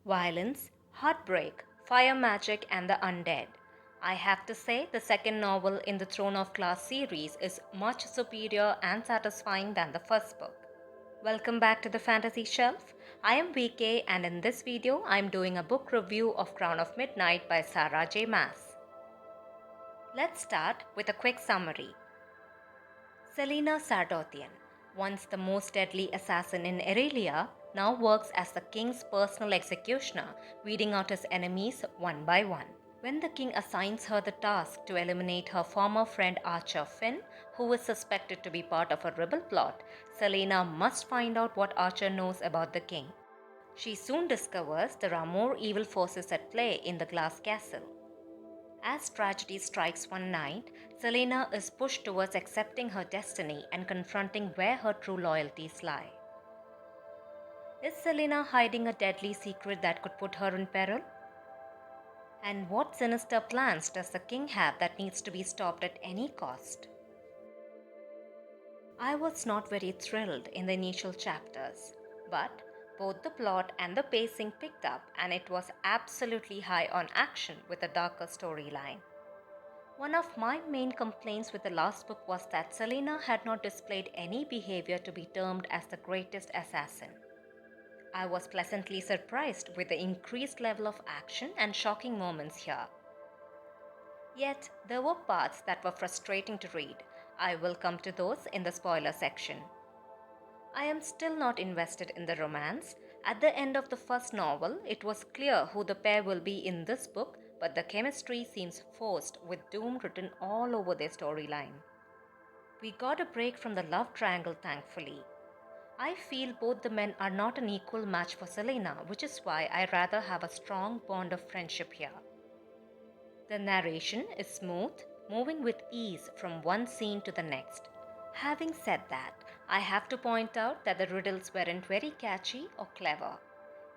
Violence, heartbreak, fire magic, and the undead. I have to say, the second novel in the Throne of Glass series is much superior and satisfying than the first book. Welcome back to the Fantasy Shelf. I am VK, and in this video, I am doing a book review of Crown of Midnight by Sarah J Maas. Let's start with a quick summary. Selena Sardotian, once the most deadly assassin in Erelia, now works as the king's personal executioner, weeding out his enemies one by one. When the king assigns her the task to eliminate her former friend Archer Finn, who is suspected to be part of a rebel plot, Selena must find out what Archer knows about the king. She soon discovers there are more evil forces at play in the glass castle. As tragedy strikes one night, Selena is pushed towards accepting her destiny and confronting where her true loyalties lie. Is Selena hiding a deadly secret that could put her in peril? And what sinister plans does the king have that needs to be stopped at any cost? I was not very thrilled in the initial chapters, but both the plot and the pacing picked up, and it was absolutely high on action with a darker storyline. One of my main complaints with the last book was that Selena had not displayed any behavior to be termed as the greatest assassin. I was pleasantly surprised with the increased level of action and shocking moments here. Yet, there were parts that were frustrating to read. I will come to those in the spoiler section. I am still not invested in the romance. At the end of the first novel, it was clear who the pair will be in this book, but the chemistry seems forced with doom written all over their storyline. We got a break from the love triangle, thankfully. I feel both the men are not an equal match for Selena, which is why I rather have a strong bond of friendship here. The narration is smooth, moving with ease from one scene to the next. Having said that, I have to point out that the riddles weren't very catchy or clever.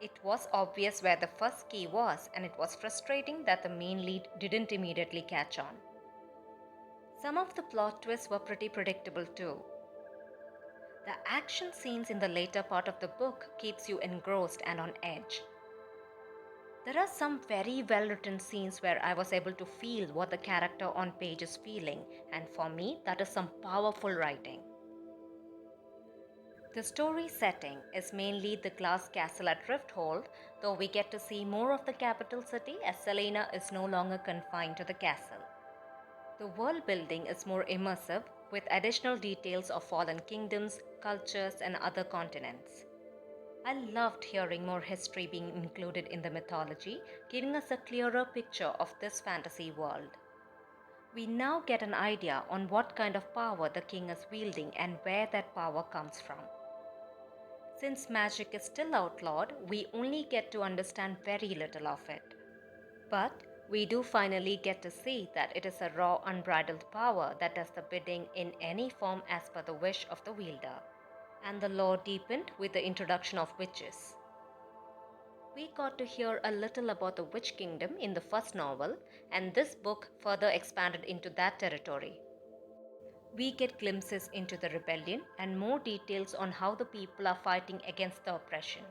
It was obvious where the first key was, and it was frustrating that the main lead didn't immediately catch on. Some of the plot twists were pretty predictable too. The action scenes in the later part of the book keeps you engrossed and on edge. There are some very well written scenes where I was able to feel what the character on page is feeling, and for me, that is some powerful writing. The story setting is mainly the glass castle at Rifthold, though we get to see more of the capital city as Selena is no longer confined to the castle. The world building is more immersive, with additional details of fallen kingdoms, cultures, and other continents. I loved hearing more history being included in the mythology, giving us a clearer picture of this fantasy world. We now get an idea on what kind of power the king is wielding and where that power comes from. Since magic is still outlawed, we only get to understand very little of it. But we do finally get to see that it is a raw, unbridled power that does the bidding in any form as per the wish of the wielder. And the lore deepened with the introduction of witches. We got to hear a little about the Witch Kingdom in the first novel, and this book further expanded into that territory. We get glimpses into the rebellion and more details on how the people are fighting against the oppression.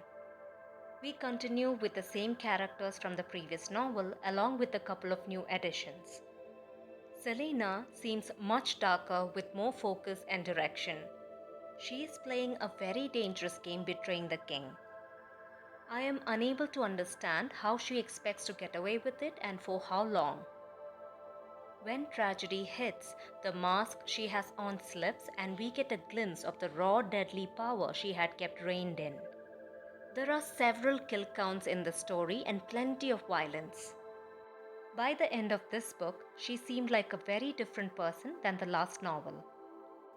We continue with the same characters from the previous novel, along with a couple of new additions. Selena seems much darker with more focus and direction. She is playing a very dangerous game betraying the king. I am unable to understand how she expects to get away with it and for how long. When tragedy hits, the mask she has on slips and we get a glimpse of the raw, deadly power she had kept reined in. There are several kill counts in the story and plenty of violence. By the end of this book, she seemed like a very different person than the last novel.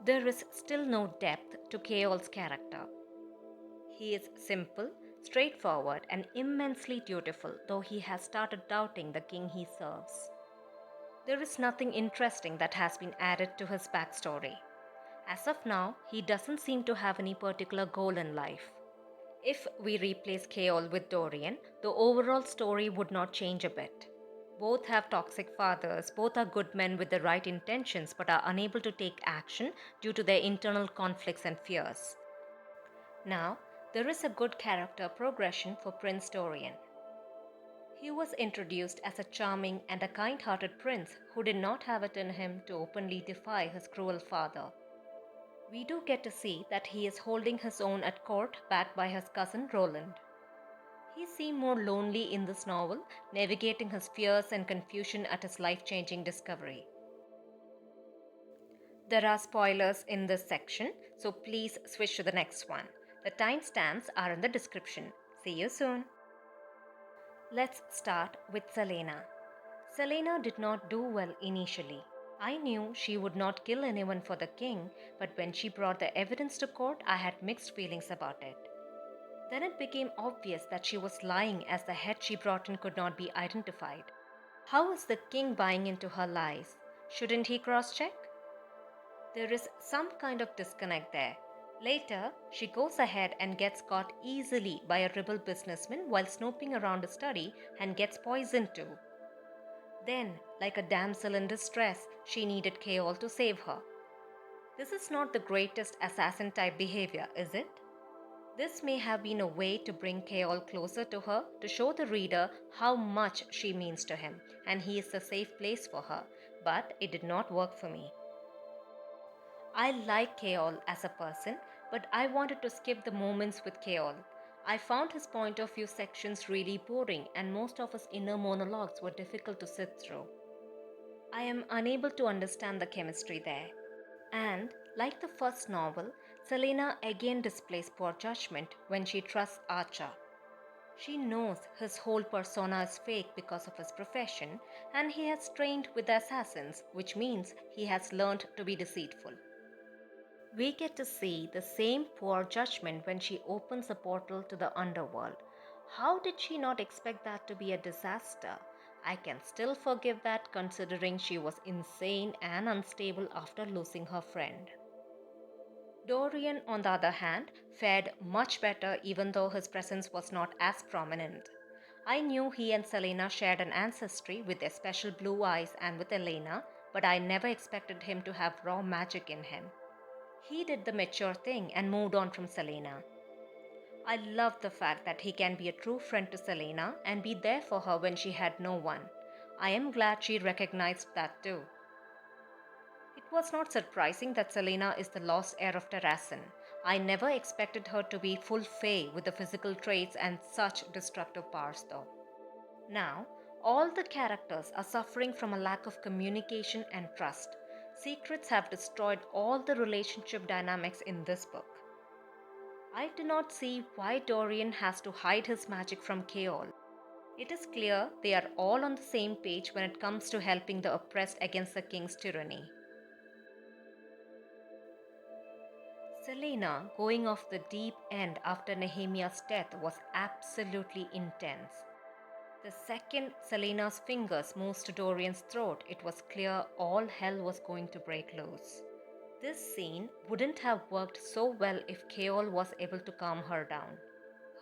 There is still no depth to Keol's character. He is simple, straightforward, and immensely dutiful, though he has started doubting the king he serves. There is nothing interesting that has been added to his backstory. As of now, he doesn't seem to have any particular goal in life. If we replace Keol with Dorian, the overall story would not change a bit. Both have toxic fathers, both are good men with the right intentions but are unable to take action due to their internal conflicts and fears. Now, there is a good character progression for Prince Dorian. He was introduced as a charming and a kind-hearted prince who did not have it in him to openly defy his cruel father. We do get to see that he is holding his own at court, backed by his cousin Roland. He seemed more lonely in this novel, navigating his fears and confusion at his life-changing discovery. There are spoilers in this section, so please switch to the next one. The timestamps are in the description. See you soon. Let's start with Selena. Selena did not do well initially. I knew she would not kill anyone for the king, but when she brought the evidence to court, I had mixed feelings about it. Then it became obvious that she was lying as the head she brought in could not be identified. How is the king buying into her lies? Shouldn't he cross-check? There is some kind of disconnect there. Later, she goes ahead and gets caught easily by a rebel businessman while snooping around a study and gets poisoned too. Then, like a damsel in distress, she needed Keol to save her. This is not the greatest assassin type behavior, is it? This may have been a way to bring Keol closer to her, to show the reader how much she means to him, and he is a safe place for her, but it did not work for me. I like Keol as a person, but I wanted to skip the moments with Keol. I found his point of view sections really boring, and most of his inner monologues were difficult to sit through. I am unable to understand the chemistry there. And, like the first novel, Selena again displays poor judgment when she trusts Archer. She knows his whole persona is fake because of his profession, and he has trained with the assassins, which means he has learned to be deceitful. We get to see the same poor judgment when she opens a portal to the underworld. How did she not expect that to be a disaster? I can still forgive that considering she was insane and unstable after losing her friend. Dorian, on the other hand, fared much better even though his presence was not as prominent. I knew he and Selena shared an ancestry with their special blue eyes and with Elena, but I never expected him to have raw magic in him. He did the mature thing and moved on from Selena. I love the fact that he can be a true friend to Selena and be there for her when she had no one. I am glad she recognized that too. It was not surprising that Selena is the lost heir of Terrassen. I never expected her to be full fae with the physical traits and such destructive powers though. Now, all the characters are suffering from a lack of communication and trust. Secrets have destroyed all the relationship dynamics in this book. I do not see why Dorian has to hide his magic from Keol. It is clear they are all on the same page when it comes to helping the oppressed against the king's tyranny. Selena going off the deep end after Nehemiah's death was absolutely intense. The second Selena's fingers moved to Dorian's throat, it was clear all hell was going to break loose. This scene wouldn't have worked so well if Keol was able to calm her down.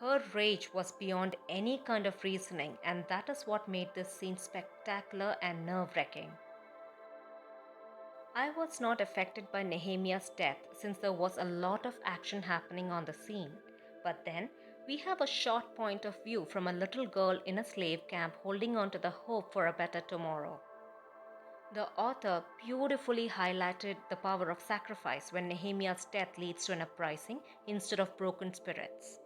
Her rage was beyond any kind of reasoning, and that is what made this scene spectacular and nerve-wracking. I was not affected by Nehemiah's death since there was a lot of action happening on the scene. But then, we have a short point of view from a little girl in a slave camp holding on to the hope for a better tomorrow. The author beautifully highlighted the power of sacrifice when Nehemiah's death leads to an uprising instead of broken spirits.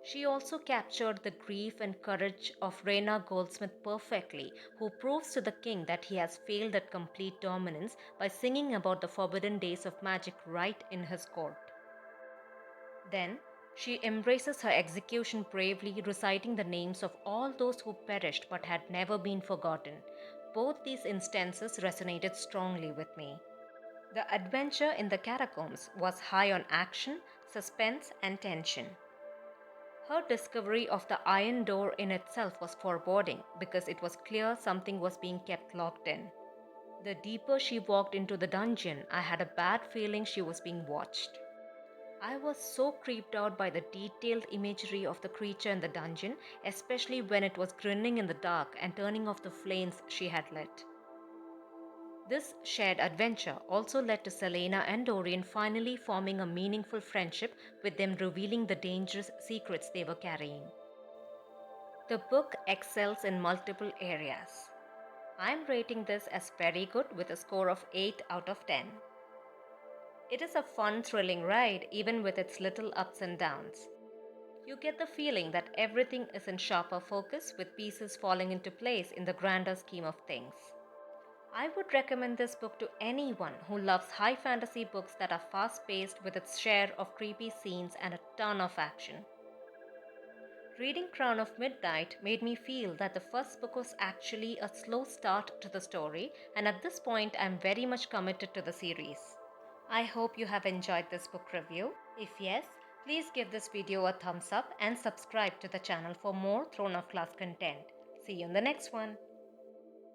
She also captured the grief and courage of Rena Goldsmith perfectly, who proves to the king that he has failed at complete dominance by singing about the forbidden days of magic right in his court. Then, she embraces her execution bravely, reciting the names of all those who perished but had never been forgotten. Both these instances resonated strongly with me. The adventure in the catacombs was high on action, suspense, and tension. Her discovery of the iron door in itself was foreboding because it was clear something was being kept locked in. The deeper she walked into the dungeon, I had a bad feeling she was being watched. I was so creeped out by the detailed imagery of the creature in the dungeon, especially when it was grinning in the dark and turning off the flames she had lit. This shared adventure also led to Selena and Dorian finally forming a meaningful friendship, with them revealing the dangerous secrets they were carrying. The book excels in multiple areas. I'm rating this as very good with a score of 8 out of 10. It is a fun, thrilling ride even with its little ups and downs. You get the feeling that everything is in sharper focus with pieces falling into place in the grander scheme of things. I would recommend this book to anyone who loves high fantasy books that are fast paced with its share of creepy scenes and a ton of action. Reading Crown of Midnight made me feel that the first book was actually a slow start to the story, and at this point, I'm very much committed to the series. I hope you have enjoyed this book review. If yes, please give this video a thumbs up and subscribe to the channel for more Throne of Glass content. See you in the next one.